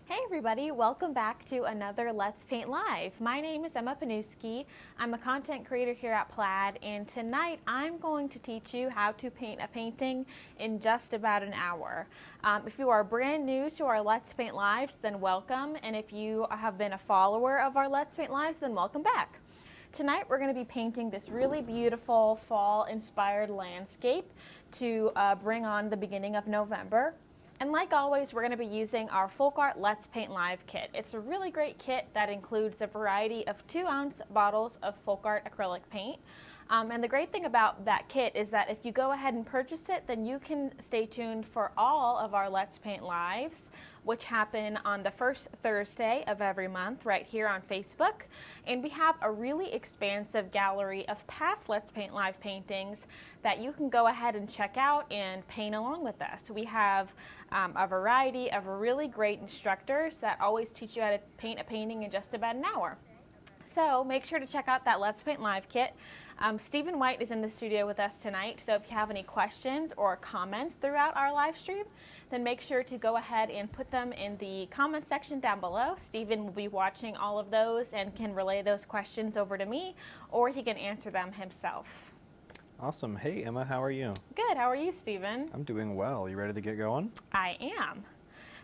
Hey everybody, welcome back to another Let's Paint Live. My name is Emma Pniewski. I'm a content creator here at Plaid, and tonight I'm going to teach you how to paint a painting in just about an hour. If you are brand new to our Let's Paint Lives, then welcome, and if you have been a follower of our Let's Paint Lives, then welcome back. Tonight we're going to be painting this really beautiful fall-inspired landscape to bring on the beginning of November. And like always, we're going to be using our FolkArt Let's Paint Live kit. It's a really great kit that includes a variety of 2-ounce bottles of FolkArt acrylic paint. And the great thing about that kit is that if you go ahead and purchase it, then you can stay tuned for all of our Let's Paint Lives, which happen on the first Thursday of every month right here on Facebook. And we have a really expansive gallery of past Let's Paint Live paintings that you can go ahead and check out and paint along with us. We have a variety of really great instructors that always teach you how to paint a painting in just about an hour. So make sure to check out that Let's Paint Live kit. Stephen White is in the studio with us tonight, so if you have any questions or comments throughout our live stream, then make sure to go ahead and put them in the comment section down below. Stephen will be watching all of those and can relay those questions over to me, or he can answer them himself. Awesome. Hey, Emma, how are you? Good. How are you, Stephen? I'm doing well. You ready to get going? I am.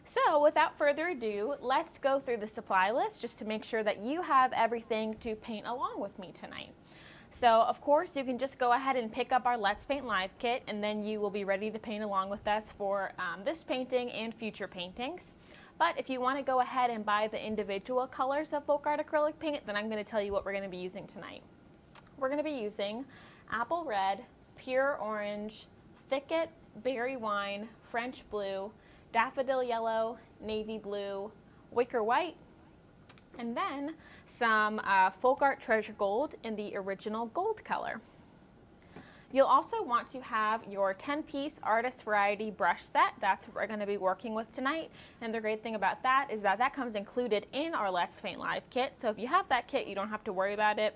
So without further ado, let's go through the supply list just to make sure that you have everything to paint along with me tonight. So of course you can just go ahead and pick up our Let's Paint Live kit, and then you will be ready to paint along with us for this painting and future paintings. But if you want to go ahead and buy the individual colors of FolkArt acrylic paint, then I'm going to tell you what we're going to be using tonight. We're going to be using Apple Red, Pure Orange, Thicket, Berry Wine, French Blue, Daffodil Yellow, Navy Blue, Wicker White, and then some FolkArt Treasure Gold in the original gold color. You'll also want to have your 10-piece Artist Variety brush set. That's what we're going to be working with tonight. And the great thing about that is that that comes included in our Let's Paint Live kit. So if you have that kit, you don't have to worry about it.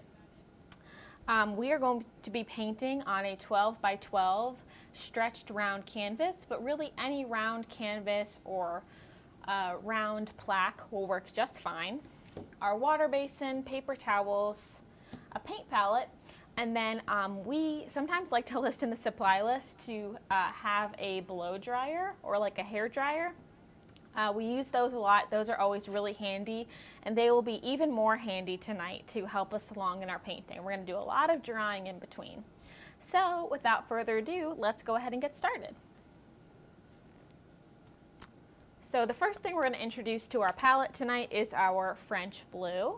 We are going to be painting on a 12 by 12 stretched round canvas, but really any round canvas or round plaque will work just fine. Our water basin, paper towels, a paint palette, and then we sometimes like to list in the supply list to have a blow dryer or like a hair dryer. We use those a lot. Those are always really handy, and they will be even more handy tonight to help us along in our painting. We're going to do a lot of drying in between. So without further ado, let's go ahead and get started. So the first thing we're going to introduce to our palette tonight is our French Blue.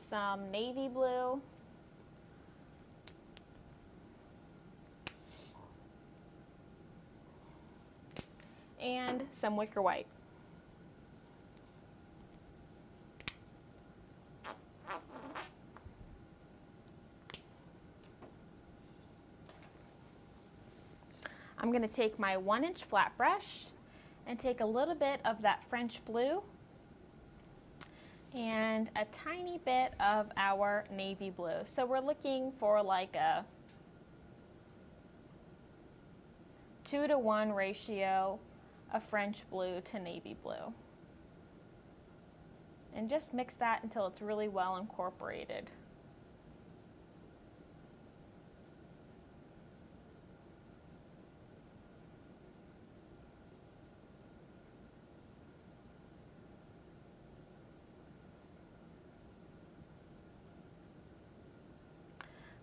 Some Navy Blue. And some Wicker White. I'm going to take my 1-inch flat brush and take a little bit of that French Blue and a tiny bit of our Navy Blue. So we're looking for like a 2-to-1 ratio of French Blue to Navy Blue. And just mix that until it's really well incorporated.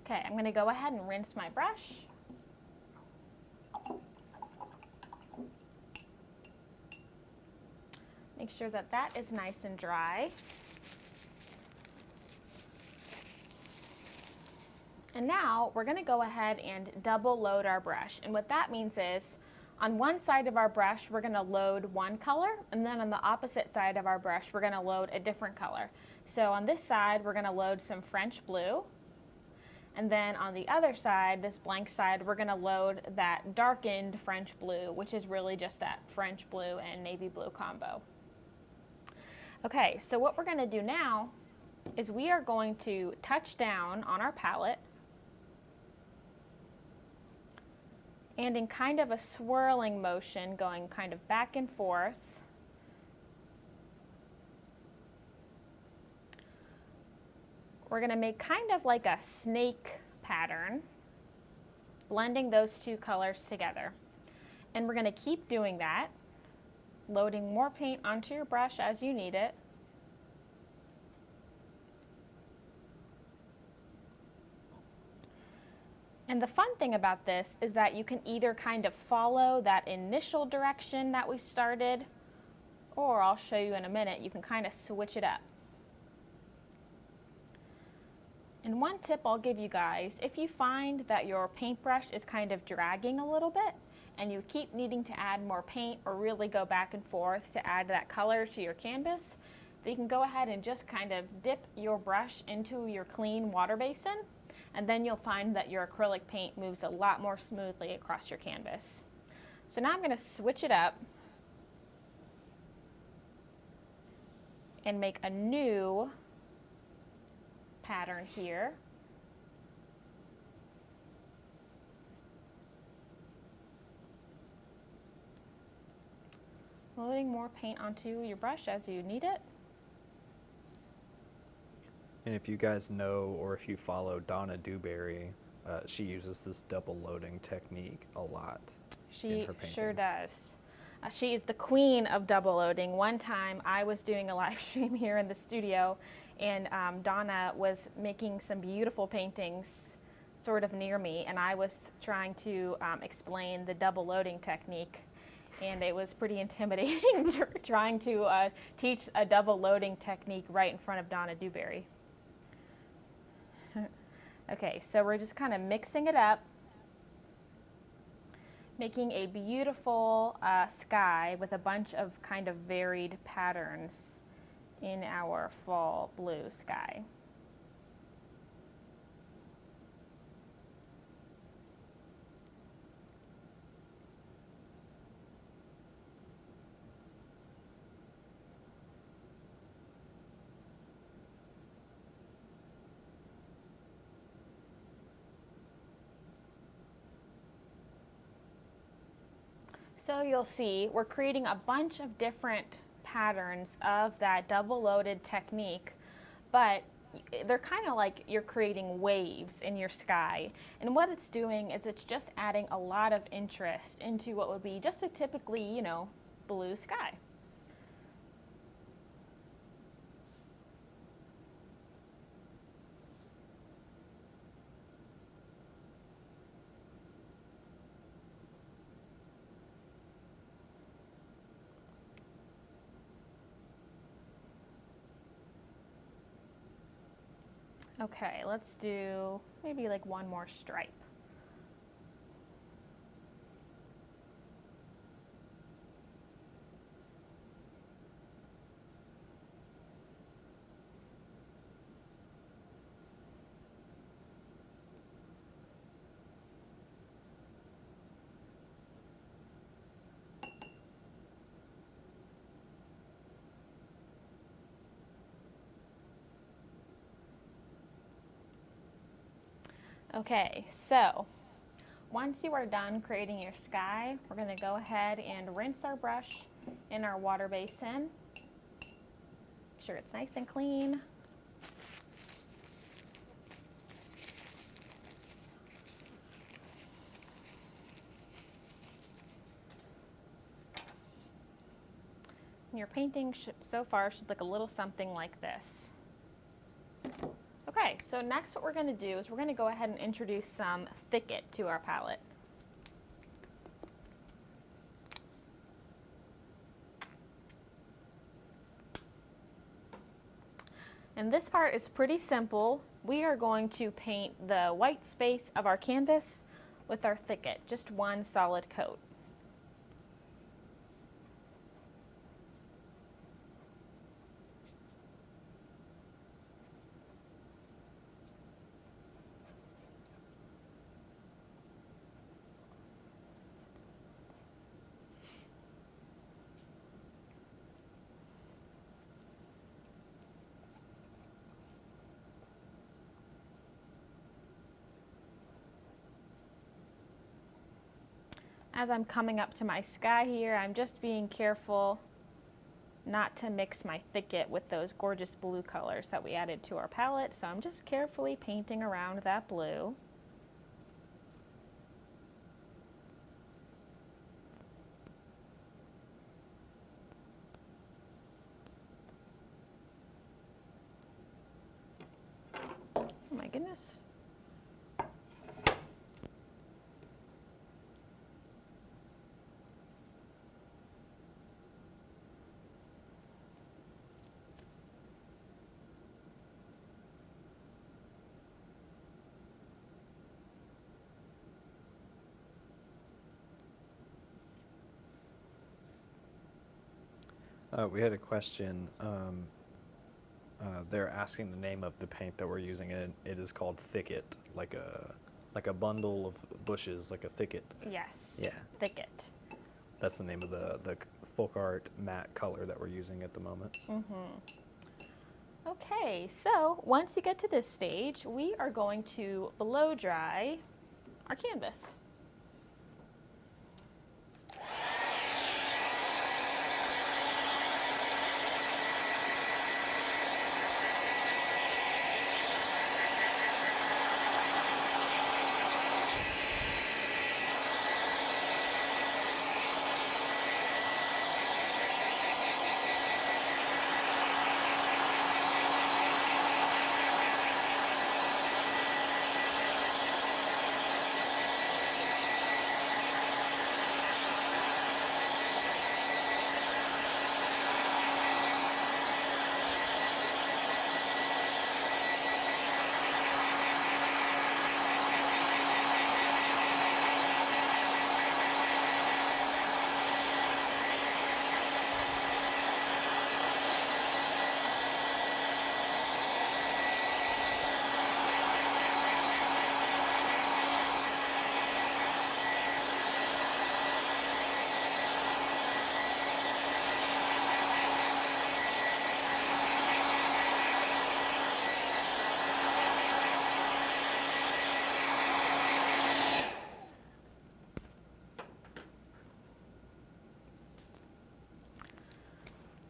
Okay, I'm going to go ahead and rinse my brush. Make sure that that is nice and dry. And now we're going to go ahead and double load our brush. And what that means is on one side of our brush, we're going to load one color, and then on the opposite side of our brush, we're going to load a different color. So on this side, we're going to load some French Blue. And then on the other side, this blank side, we're going to load that darkened French Blue, which is really just that French Blue and Navy Blue combo. Okay, so what we're going to do now is we are going to touch down on our palette and in kind of a swirling motion, going kind of back and forth. We're going to make kind of like a snake pattern, blending those two colors together. And we're going to keep doing that, loading more paint onto your brush as you need it. And the fun thing about this is that you can either kind of follow that initial direction that we started, or I'll show you in a minute, you can kind of switch it up. And one tip I'll give you guys, if you find that your paintbrush is kind of dragging a little bit and you keep needing to add more paint or really go back and forth to add that color to your canvas, then you can go ahead and just kind of dip your brush into your clean water basin, and then you'll find that your acrylic paint moves a lot more smoothly across your canvas. So now I'm going to switch it up and make a new pattern here. Loading more paint onto your brush as you need it. And if you guys know or if you follow Donna Dewberry, she uses this double loading technique a lot in her paintings. She sure does. She is the queen of double loading. One time I was doing a live stream here in the studio, and Donna was making some beautiful paintings sort of near me, and I was trying to explain the double loading technique, and it was pretty intimidating trying to teach a double loading technique right in front of Donna Dewberry. Okay, so we're just kind of mixing it up, making a beautiful sky with a bunch of kind of varied patterns in our fall blue sky. So you'll see we're creating a bunch of different patterns of that double loaded technique, but they're kind of like you're creating waves in your sky. And what it's doing is it's just adding a lot of interest into what would be just a typically, you know, blue sky. Okay, let's do maybe like one more stripe. Okay, so once you are done creating your sky, we're going to go ahead and rinse our brush in our water basin. Make sure it's nice and clean. And your painting so far should look a little something like this. Okay, so next what we're going to do is we're going to go ahead and introduce some thicket to our palette. And this part is pretty simple. We are going to paint the white space of our canvas with our thicket, just one solid coat. As I'm coming up to my sky here, I'm just being careful not to mix my thicket with those gorgeous blue colors that we added to our palette. So I'm just carefully painting around that blue. Oh my goodness. We had a question. They're asking the name of the paint that we're using, and it is called Thicket, like a bundle of bushes, like a thicket. Yes. Yeah. Thicket. That's the name of the FolkArt matte color that we're using at the moment. Okay, so once you get to this stage, we are going to blow dry our canvas.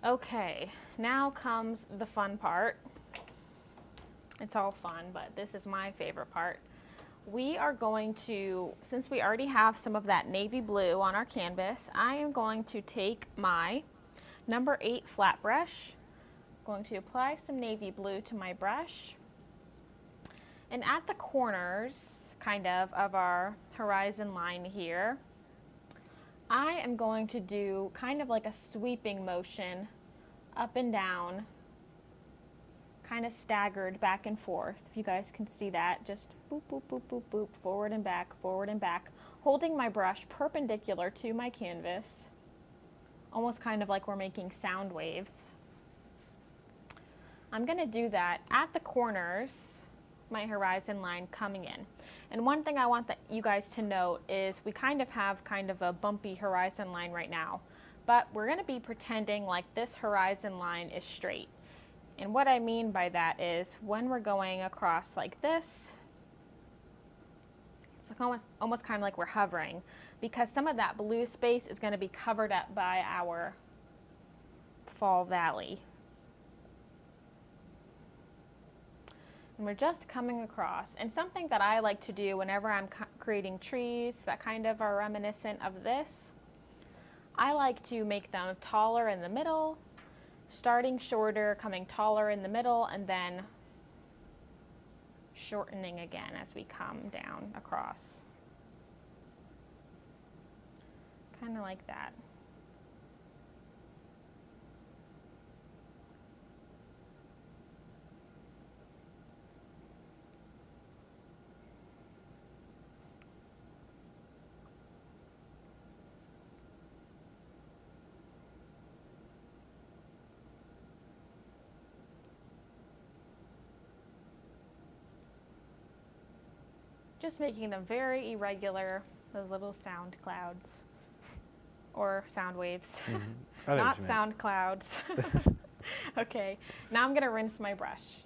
Okay, now comes the fun part. It's all fun, but this is my favorite part. We are going to, since we already have some of that navy blue on our canvas, I am going to take my number 8 flat brush, going to apply some navy blue to my brush, and at the corners, kind of our horizon line here, I am going to do kind of like a sweeping motion up and down, kind of staggered back and forth. If you guys can see that, just boop, boop, boop, boop, boop, forward and back, holding my brush perpendicular to my canvas, almost kind of like we're making sound waves. I'm going to do that at the corners, my horizon line coming in. And one thing I want that you guys to note is we kind of have a bumpy horizon line right now, but we're going to be pretending like this horizon line is straight. And what I mean by that is when we're going across like this, it's like almost kind of like we're hovering, because some of that blue space is going to be covered up by our fall valley. And we're just coming across. And something that I like to do whenever I'm creating trees that kind of are reminiscent of this, I like to make them taller in the middle, starting shorter, coming taller in the middle, and then shortening again as we come down across. Kind of like that. Just making them very irregular, those little sound clouds or sound waves. Not sound clouds. Okay, now I'm going to rinse my brush.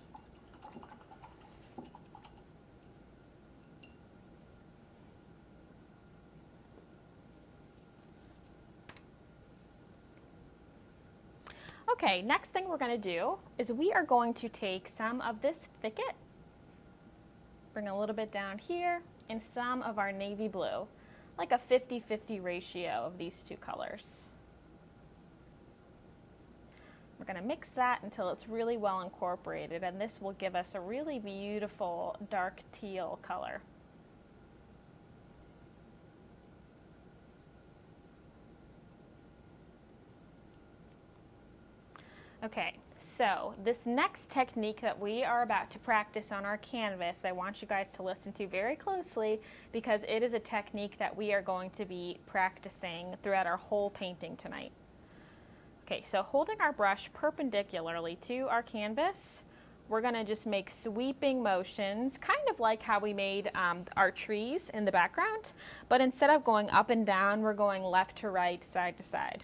Okay, next thing we're going to do is we are going to take some of this thicket, bring a little bit down here, and some of our navy blue, like a 50-50 ratio of these two colors. We're going to mix that until it's really well incorporated, and this will give us a really beautiful dark teal color. Okay, so this next technique that we are about to practice on our canvas, I want you guys to listen to very closely because it is a technique that we are going to be practicing throughout our whole painting tonight. Okay, so holding our brush perpendicularly to our canvas, we're going to just make sweeping motions, kind of like how we made our trees in the background, but instead of going up and down, we're going left to right, side to side.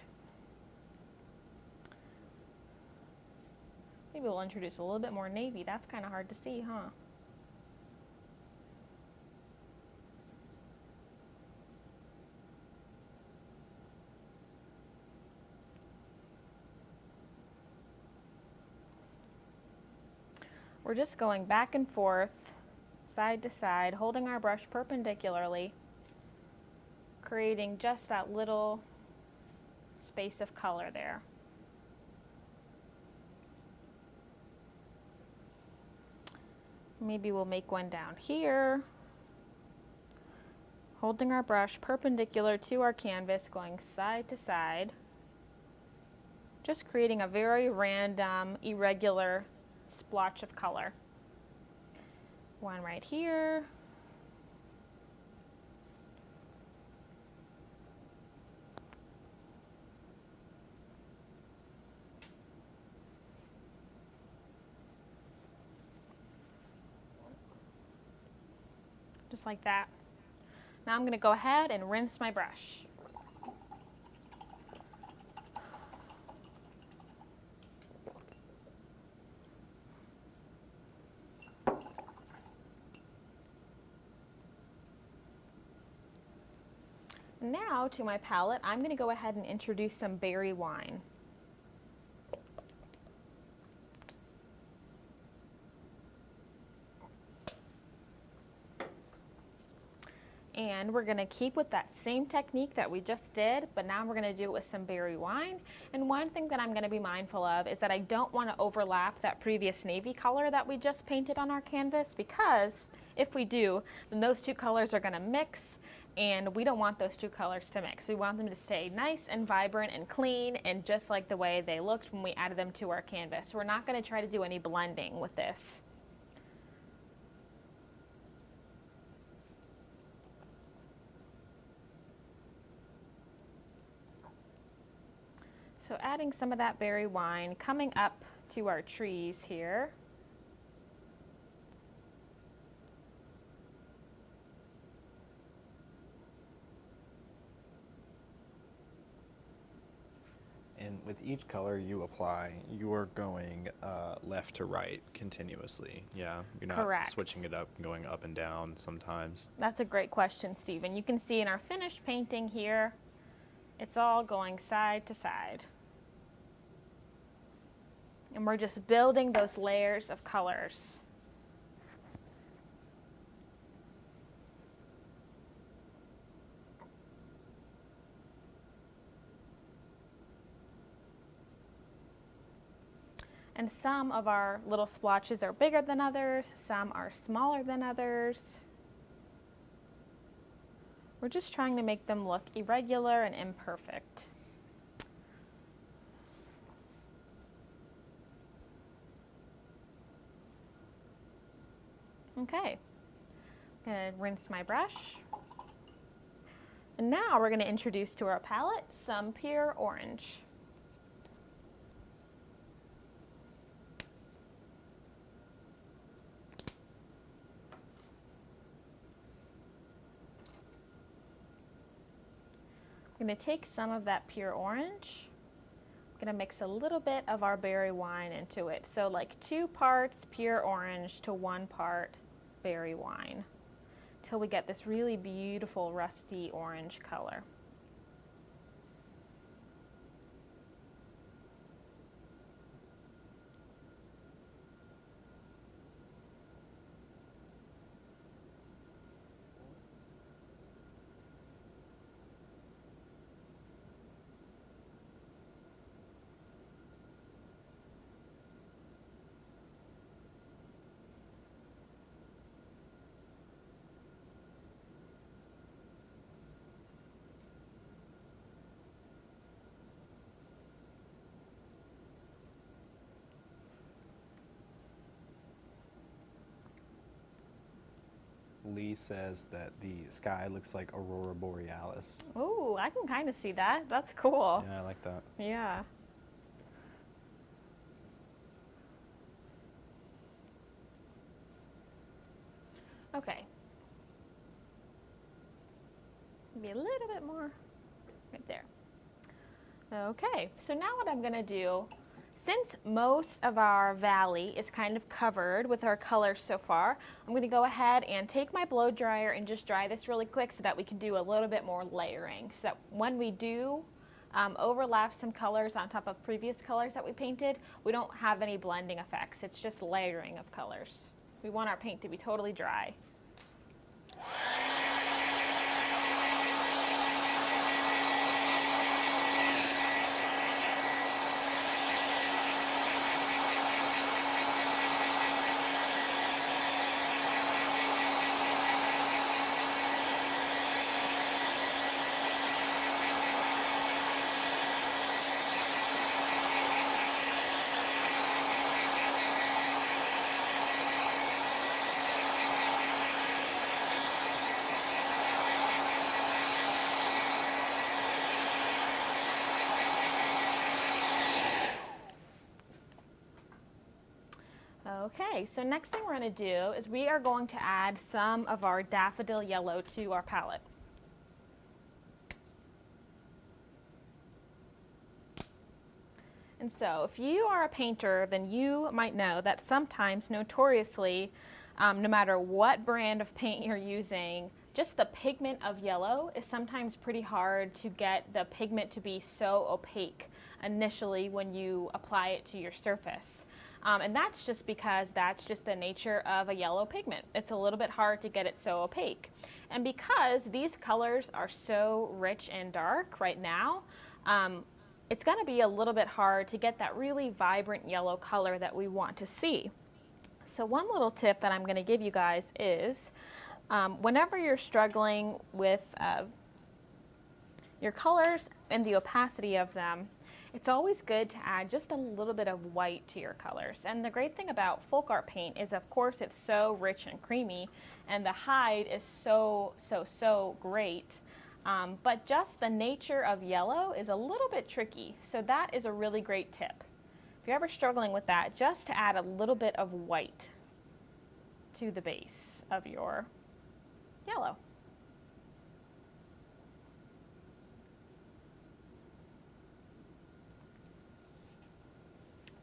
Maybe we'll introduce a little bit more navy. That's kind of hard to see, huh? We're just going back and forth, side to side, holding our brush perpendicularly, creating just that little space of color there. Maybe we'll make one down here, holding our brush perpendicular to our canvas, going side to side, just creating a very random, irregular splotch of color. One right here. Just like that. Now I'm going to go ahead and rinse my brush. Now to my palette, I'm going to go ahead and introduce some berry wine. And we're going to keep with that same technique that we just did, but now we're going to do it with some berry wine. And one thing that I'm going to be mindful of is that I don't want to overlap that previous navy color that we just painted on our canvas, because if we do, then those two colors are going to mix, and we don't want those two colors to mix. We want them to stay nice and vibrant and clean and just like the way they looked when we added them to our canvas. We're not going to try to do any blending with this. So adding some of that berry wine, coming up to our trees here. And with each color you apply, you are going left to right continuously. Yeah, you're not Correct. switching it up and going up and down sometimes. That's a great question, Stephen. You can see in our finished painting here, it's all going side to side. And we're just building those layers of colors. And some of our little splotches are bigger than others, some are smaller than others. We're just trying to make them look irregular and imperfect. Okay, I'm going to rinse my brush. And now we're going to introduce to our palette some pure orange. I'm going to take some of that pure orange. I'm going to mix a little bit of our berry wine into it. So like 2 parts pure orange to 1 part berry wine, till we get this really beautiful rusty orange color. Lee says that the sky looks like Aurora Borealis. Oh, I can kind of see that. That's cool. Yeah, I like that. Yeah. Okay. Maybe a little bit more right there. Okay, so now what I'm going to do, since most of our valley is kind of covered with our colors so far, I'm going to go ahead and take my blow dryer and just dry this really quick so that we can do a little bit more layering, so that when we do overlap some colors on top of previous colors that we painted, we don't have any blending effects. It's just layering of colors. We want our paint to be totally dry. Okay, so next thing we're going to do is we are going to add some of our daffodil yellow to our palette. And so if you are a painter, then you might know that sometimes, notoriously, no matter what brand of paint you're using, just the pigment of yellow is sometimes pretty hard to get the pigment to be so opaque initially when you apply it to your surface. And that's just because that's just the nature of a yellow pigment. It's a little bit hard to get it so opaque. And because these colors are so rich and dark right now, it's going to be a little bit hard to get that really vibrant yellow color that we want to see. So one little tip that I'm going to give you guys is whenever you're struggling with your colors and the opacity of them, it's always good to add just a little bit of white to your colors. And the great thing about FolkArt paint is, of course, it's so rich and creamy, and the hide is so great. But just the nature of yellow is a little bit tricky. So that is a really great tip. If you're ever struggling with that, just to add a little bit of white to the base of your yellow.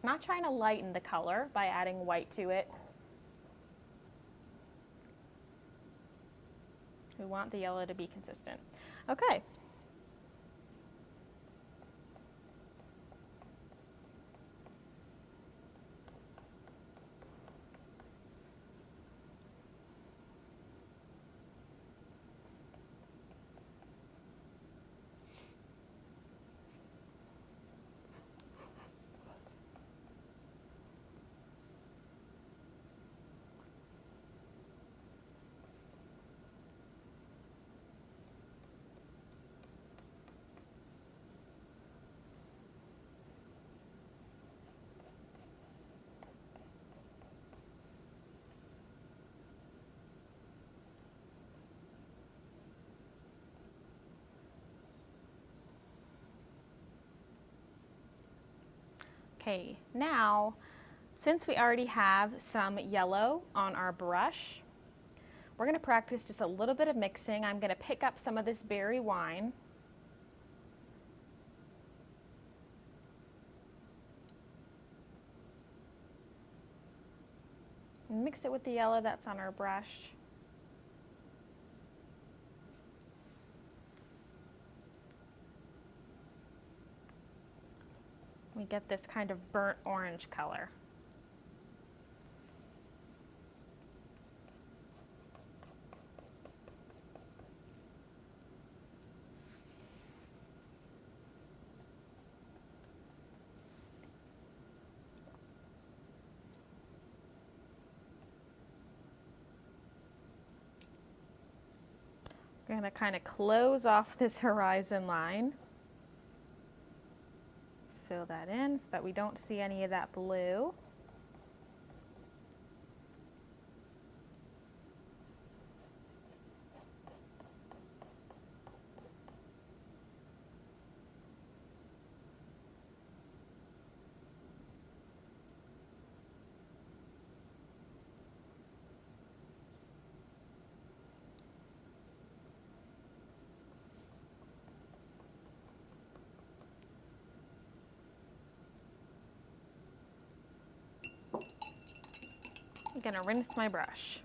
I'm not trying to lighten the color by adding white to it. We want the yellow to be consistent. Okay. Okay, now, since we already have some yellow on our brush, we're going to practice just a little bit of mixing. I'm going to pick up some of this berry wine. And mix it with the yellow that's on our brush. We get this kind of burnt orange color. We're going to kind of close off this horizon line. Fill that in so that we don't see any of that blue. gonna rinse my brush.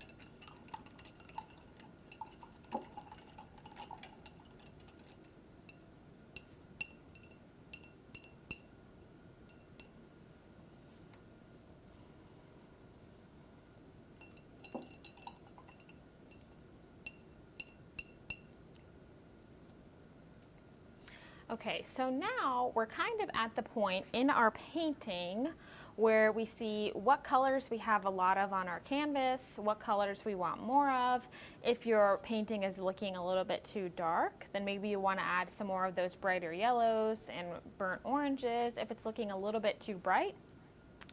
Okay, so now we're kind of at the point in our painting where we see what colors we have a lot of on our canvas, what colors we want more of. If your painting is looking a little bit too dark, then maybe you want to add some more of those brighter yellows and burnt oranges. If it's looking a little bit too bright,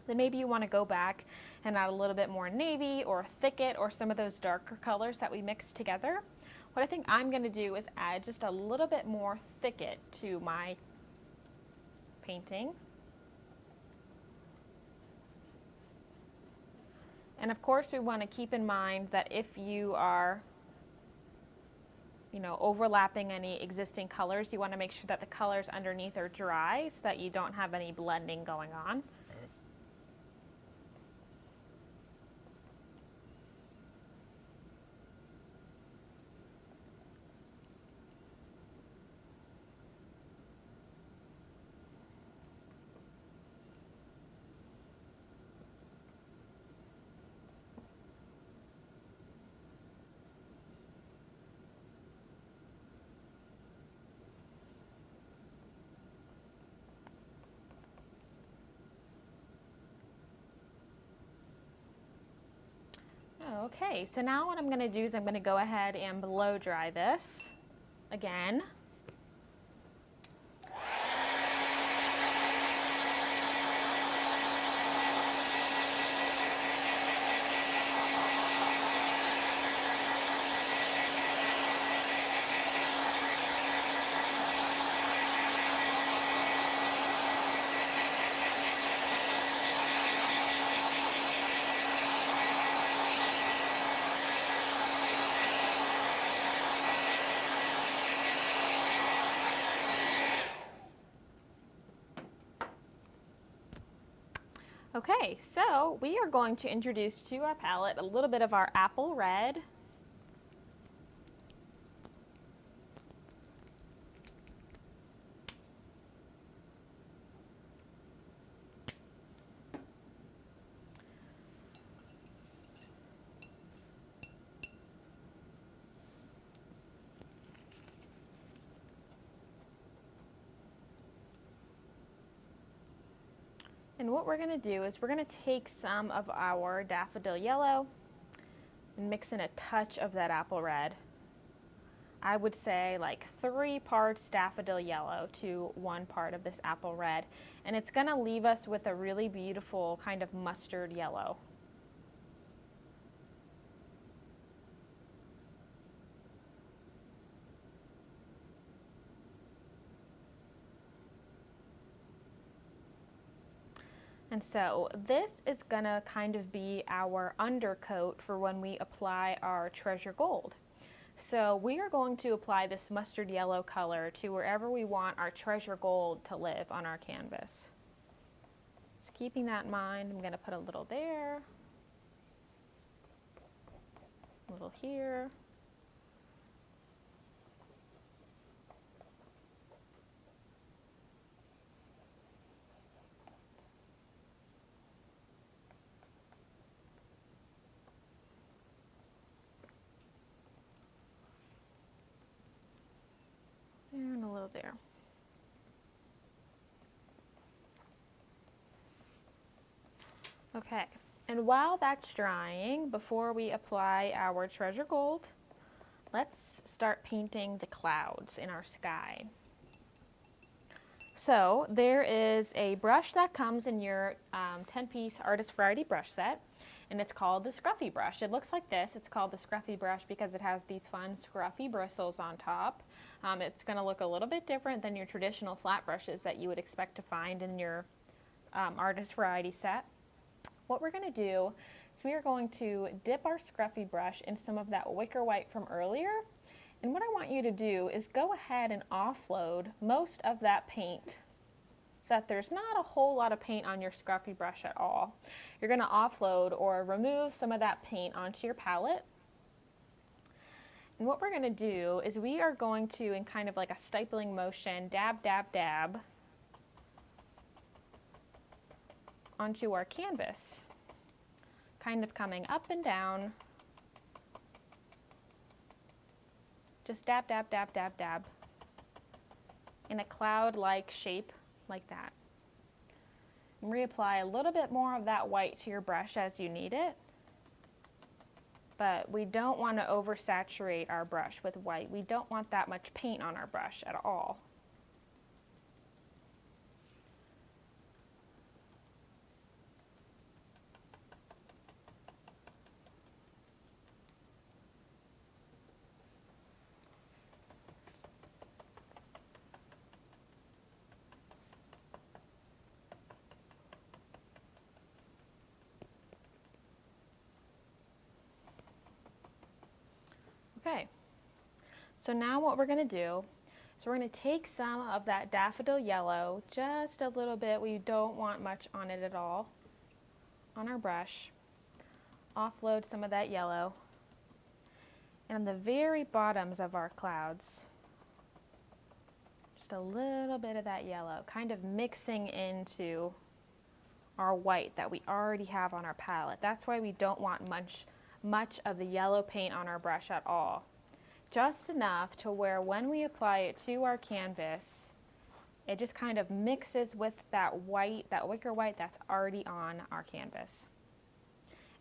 then maybe you want to go back and add a little bit more navy or thicket or some of those darker colors that we mixed together. What I think I'm going to do is add just a little bit more thicket to my painting. And of course we want to keep in mind that if you are overlapping any existing colors, you want to make sure that the colors underneath are dry so that you don't have any blending going on. Okay, so now what I'm going to do is I'm going to go ahead and blow dry this again. Okay, so we are going to introduce to our palette a little bit of our apple red. And what we're going to do is we're going to take some of our daffodil yellow and mix in a touch of that apple red. I would say like 3 parts daffodil yellow to 1 part of this apple red. And it's going to leave us with a really beautiful kind of mustard yellow. And so this is gonna kind of be our undercoat for when we apply our treasure gold. So we are going to apply this mustard yellow color to wherever we want our treasure gold to live on our canvas. Just keeping that in mind, I'm gonna put a little there, a little here. And a little there. Okay, and while that's drying, before we apply our treasure gold, let's start painting the clouds in our sky. So there is a brush that comes in your 10-piece Artist Variety brush set, and it's called the Scruffy brush. It looks like this. It's called the Scruffy brush because it has these fun scruffy bristles on top. It's going to look a little bit different than your traditional flat brushes that you would expect to find in your Artist Variety set. What we're going to do is we are going to dip our Scruffy brush in some of that wicker white from earlier. And what I want you to do is go ahead and offload most of that paint so that there's not a whole lot of paint on your scruffy brush at all. You're going to offload or remove some of that paint onto your palette. And what we're going to do is we are going to, in kind of like a stippling motion, dab, dab, dab onto our canvas, kind of coming up and down. Just dab, dab, dab, dab, dab in a cloud-like shape like that. And reapply a little bit more of that white to your brush as you need it. But we don't want to oversaturate our brush with white. We don't want that much paint on our brush at all. Okay, so now what we're going to do is we're going to take some of that daffodil yellow, just a little bit, we don't want much on it at all, on our brush, offload some of that yellow, and on the very bottoms of our clouds, just a little bit of that yellow, kind of mixing into our white that we already have on our palette. That's why we don't want much of the yellow paint on our brush at all. Just enough to where when we apply it to our canvas, it just kind of mixes with that white, that wicker white that's already on our canvas.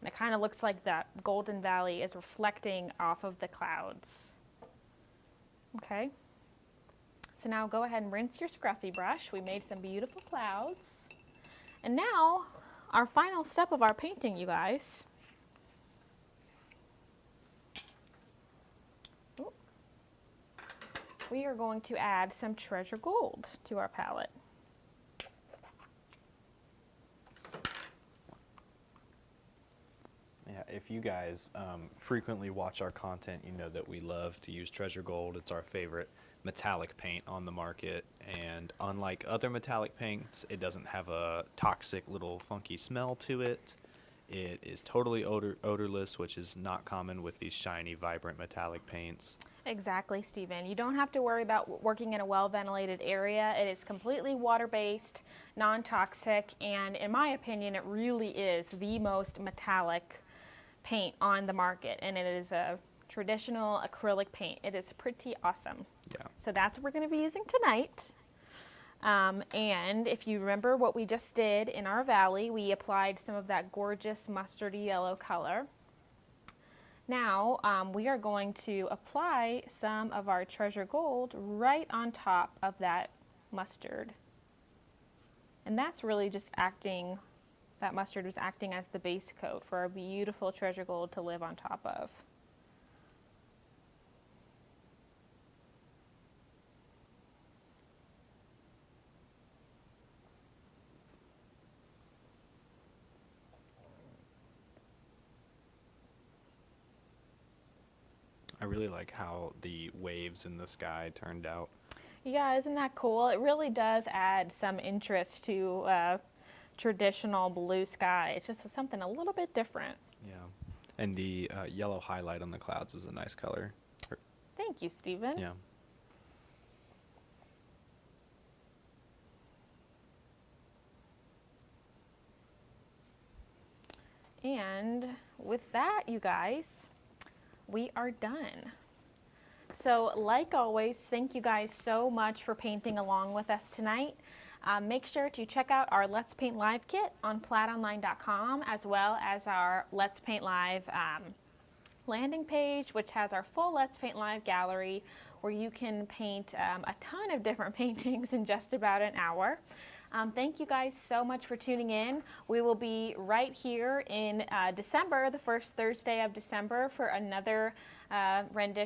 And it kind of looks like that Golden Valley is reflecting off of the clouds. Okay, so now go ahead and rinse your scruffy brush. We made some beautiful clouds. And now, our final step of our painting, you guys. We are going to add some treasure gold to our palette. Yeah, if you guys frequently watch our content, you know that we love to use treasure gold. It's our favorite metallic paint on the market, and unlike other metallic paints, it doesn't have a toxic little funky smell to it. It is totally odorless, which is not common with these shiny, vibrant metallic paints. Exactly, Stephen. You don't have to worry about working in a well-ventilated area. It is completely water-based, non-toxic, and in my opinion, it really is the most metallic paint on the market, and it is a traditional acrylic paint. It is pretty awesome. Yeah. So that's what we're going to be using tonight. And if you remember what we just did in our valley, we applied some of that gorgeous mustardy yellow color. Now we are going to apply some of our treasure gold right on top of that mustard. And that's really just acting, that mustard was acting as the base coat for our beautiful treasure gold to live on top of. I really like how the waves in the sky turned out. Yeah, isn't that cool? It really does add some interest to traditional blue sky. It's just something a little bit different. Yeah. And the yellow highlight on the clouds is a nice color. Thank you, Stephen. Yeah. And with that, you guys, we are done. So like always, thank you guys so much for painting along with us tonight. Make sure to check out our Let's Paint Live kit on plaidonline.com, as well as our Let's Paint Live landing page, which has our full Let's Paint Live gallery, where you can paint a ton of different paintings in just about an hour. Thank you guys so much for tuning in. We will be right here in December, the first Thursday of December, for another rendition